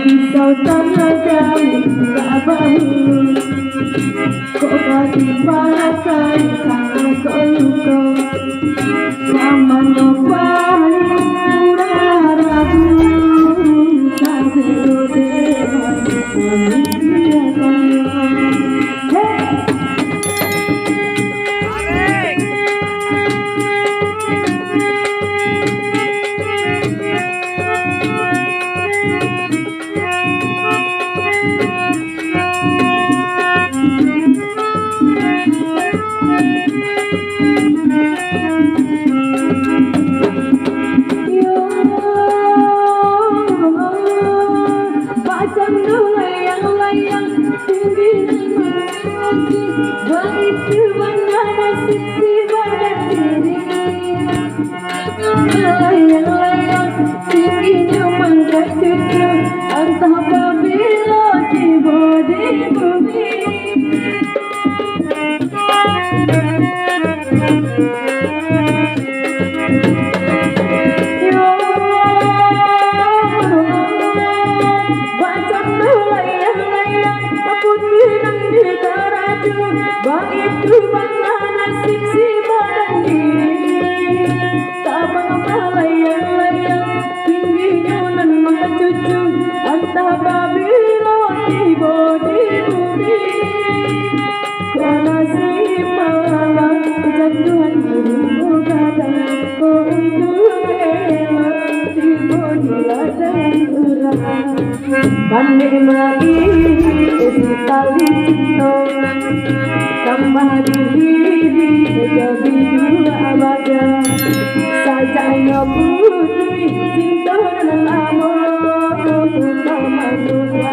Pisau tangan kami tak bahu, kok kasih parakan tangan kau luka, sama nopal murah ragu, kasih rode manusia kaya. Begitu bangga nasib si badan diri, tak melayang-layang tingginya nan maka cucu, entah babila tiba di bumi. Kau nasib malang kejatuhan dirimu kadang, kau untuk elak tiba di ladang urang. Pandai mai esi tali cinta, tambah diri jadi dua abada, sajanya putri cinta dan amor utama.